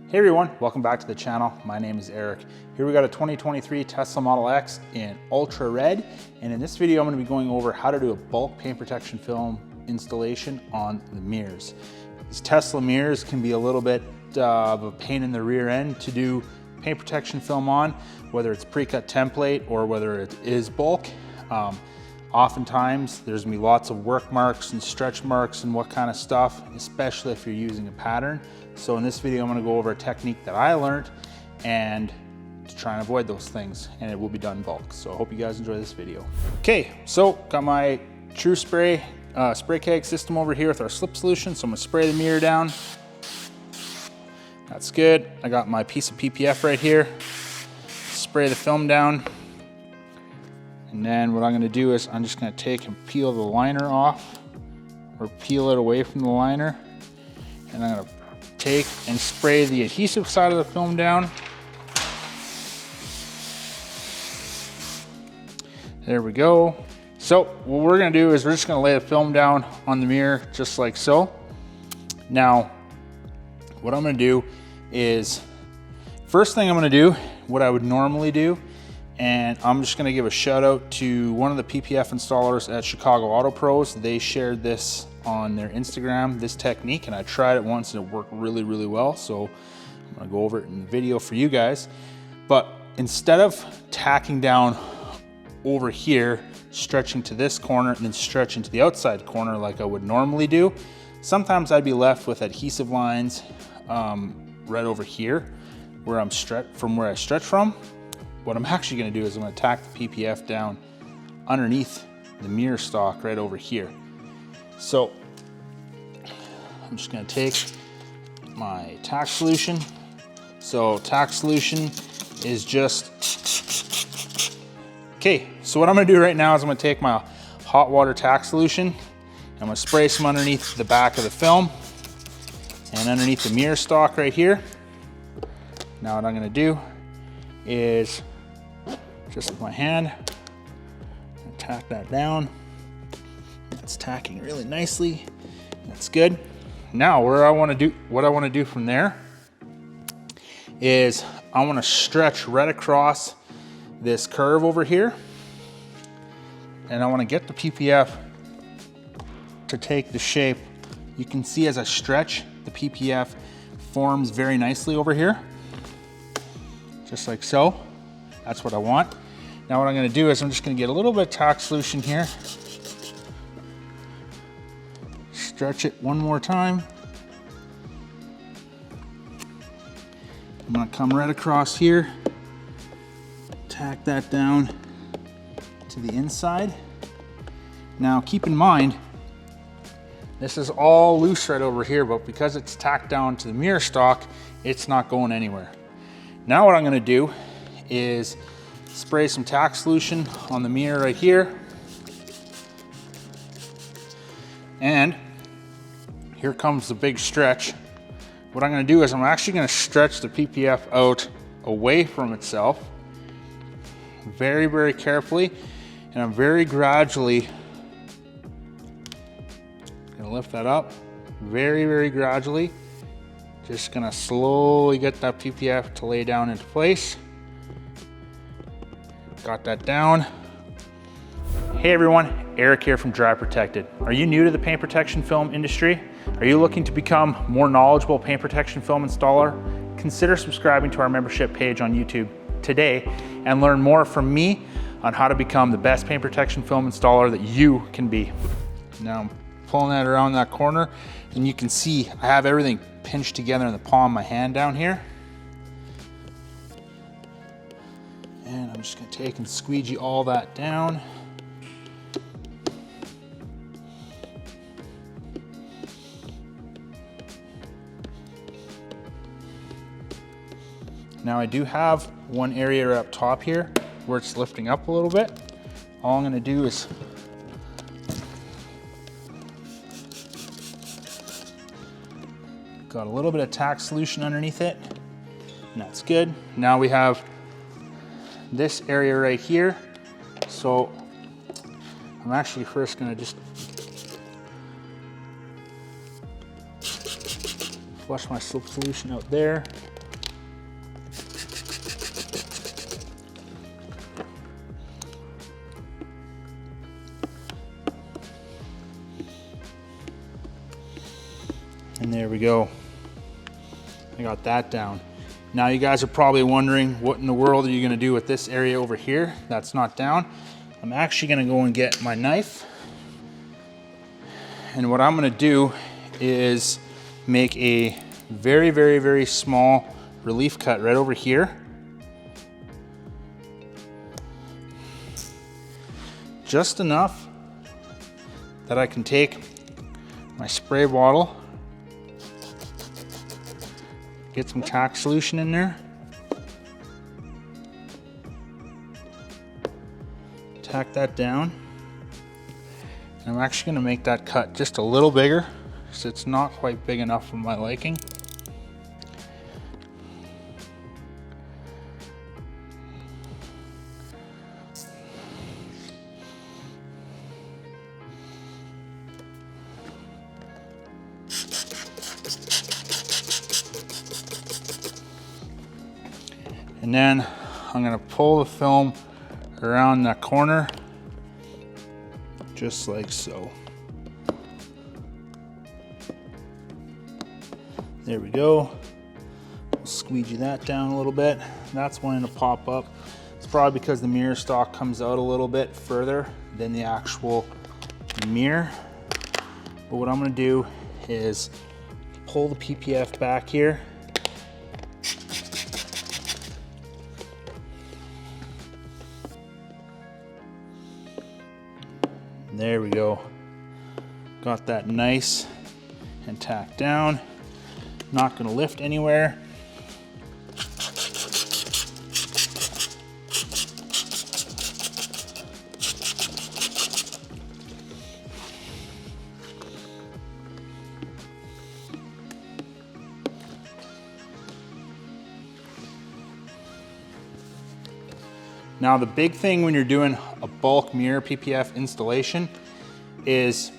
Hey everyone, welcome back to the channel. My name is Eric. Here we got a 2023 Tesla Model X in Ultra Red. And in this video, I'm gonna be going over how to do a bulk paint protection film installation on the mirrors. These Tesla mirrors can be a little bit of a pain in the rear end to do paint protection film on, whether it's pre-cut template or whether it is bulk. Oftentimes there's gonna be lots of work marks and stretch marks and what kind of stuff, especially if you're using a pattern. So in this video, I'm gonna go over a technique that I learned and to try and avoid those things, and it will be done in bulk. So I hope you guys enjoy this video. Okay, so got my True Spray spray keg system over here with our slip solution. So I'm gonna spray the mirror down. That's good. I got my piece of PPF right here. Spray the film down. And then what I'm gonna do is I'm just gonna take and peel the liner off or peel it away from the liner. And I'm gonna take and spray the adhesive side of the film down. There we go. So what we're gonna do is we're just gonna lay the film down on the mirror just like so. Now, what I'm gonna do is, first thing I'm gonna do, what I would normally do, and I'm just gonna give a shout out to one of the PPF installers at Chicago Auto Pros. They shared this on their Instagram, this technique, and I tried it once and it worked really, really well. So I'm gonna go over it in the video for you guys. But instead of tacking down over here, stretching to this corner and then stretching to the outside corner like I would normally do, sometimes I'd be left with adhesive lines right over here where I'm from where I stretch from. What I'm actually gonna do is I'm gonna tack the PPF down underneath the mirror stock right over here. So I'm just gonna take my tack solution. So tack solution is just, okay, so what I'm gonna do right now is I'm gonna take my hot water tack solution. I'm gonna spray some underneath the back of the film and underneath the mirror stock right here. Now what I'm gonna do is, just with my hand, tack that down. That's tacking really nicely. That's good. Now what I want to do from there is I want to stretch right across this curve over here, and I want to get the PPF to take the shape. You can see as I stretch, the PPF forms very nicely over here, just like so. That's what I want. Now what I'm gonna do is I'm just gonna get a little bit of tack solution here. Stretch it one more time. I'm gonna come right across here, tack that down to the inside. Now keep in mind, this is all loose right over here, but because it's tacked down to the mirror stock, it's not going anywhere. Now what I'm gonna do is spray some tack solution on the mirror right here. And here comes the big stretch. What I'm gonna do is I'm actually gonna stretch the PPF out away from itself very, very carefully. And I'm very gradually gonna lift that up, very, very gradually. Just gonna slowly get that PPF to lay down into place. Got that down. Hey everyone, Eric here from Dry Protected. Are you new to the paint protection film industry? Are you looking to become more knowledgeable paint protection film installer? Consider subscribing to our membership page on YouTube today and learn more from me on how to become the best paint protection film installer that you can be. Now I'm pulling that around that corner, and you can see I have everything pinched together in the palm of my hand down here. And I'm just gonna take and squeegee all that down. Now I do have one area up top here where it's lifting up a little bit. All I'm gonna do is got a little bit of tack solution underneath it, and that's good. Now we have this area right here. So I'm actually first gonna just flush my slip solution out there. And there we go. I got that down. Now you guys are probably wondering, what in the world are you gonna do with this area over here that's not down? I'm actually gonna go and get my knife. And what I'm gonna do is make a very, very, very small relief cut right over here. Just enough that I can take my spray bottle, get some tack solution in there, tack that down. And I'm actually gonna make that cut just a little bigger, because it's not quite big enough for my liking. And then I'm gonna pull the film around that corner, just like so. There we go. We'll squeegee that down a little bit. That's wanting to pop up. It's probably because the mirror stock comes out a little bit further than the actual mirror. But what I'm gonna do is pull the PPF back here. There we go. Got that nice and tacked down. Not gonna lift anywhere. Now the big thing when you're doing a bulk mirror PPF installation is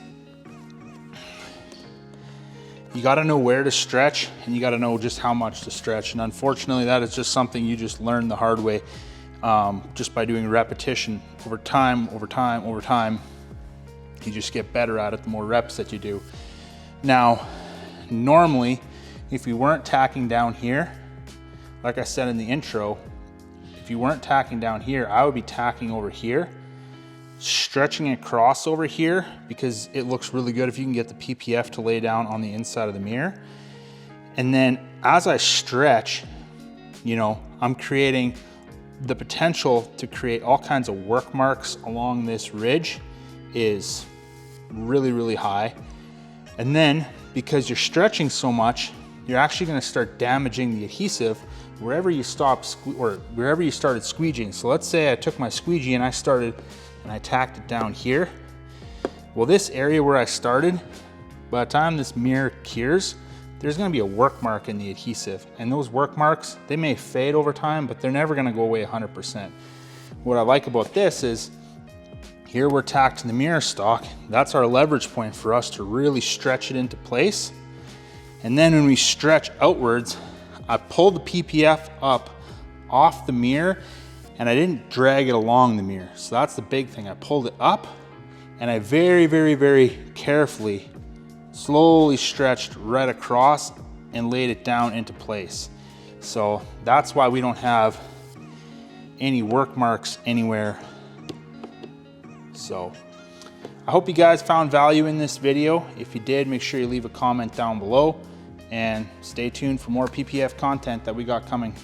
you gotta know where to stretch, and you gotta know just how much to stretch. And unfortunately, that is just something you just learn the hard way, just by doing repetition over time. You just get better at it the more reps that you do. Now, normally, if you weren't tacking down here, like I said in the intro, if you weren't tacking down here, I would be tacking over here, stretching across over here, because it looks really good if you can get the PPF to lay down on the inside of the mirror. And then as I stretch, you know, I'm creating the potential to create all kinds of work marks along this ridge is really, really high. And then because you're stretching so much, you're actually gonna start damaging the adhesive wherever you started squeegeeing. So let's say I took my squeegee and I tacked it down here. Well, this area where I started, by the time this mirror cures, there's gonna be a work mark in the adhesive. And those work marks, they may fade over time, but they're never gonna go away 100%. What I like about this is, here we're tacked to the mirror stock. That's our leverage point for us to really stretch it into place. And then when we stretch outwards, I pulled the PPF up off the mirror and I didn't drag it along the mirror. So that's the big thing. I pulled it up and I very, very, very carefully, slowly stretched right across and laid it down into place. So that's why we don't have any work marks anywhere. So I hope you guys found value in this video. If you did, make sure you leave a comment down below and stay tuned for more PPF content that we got coming.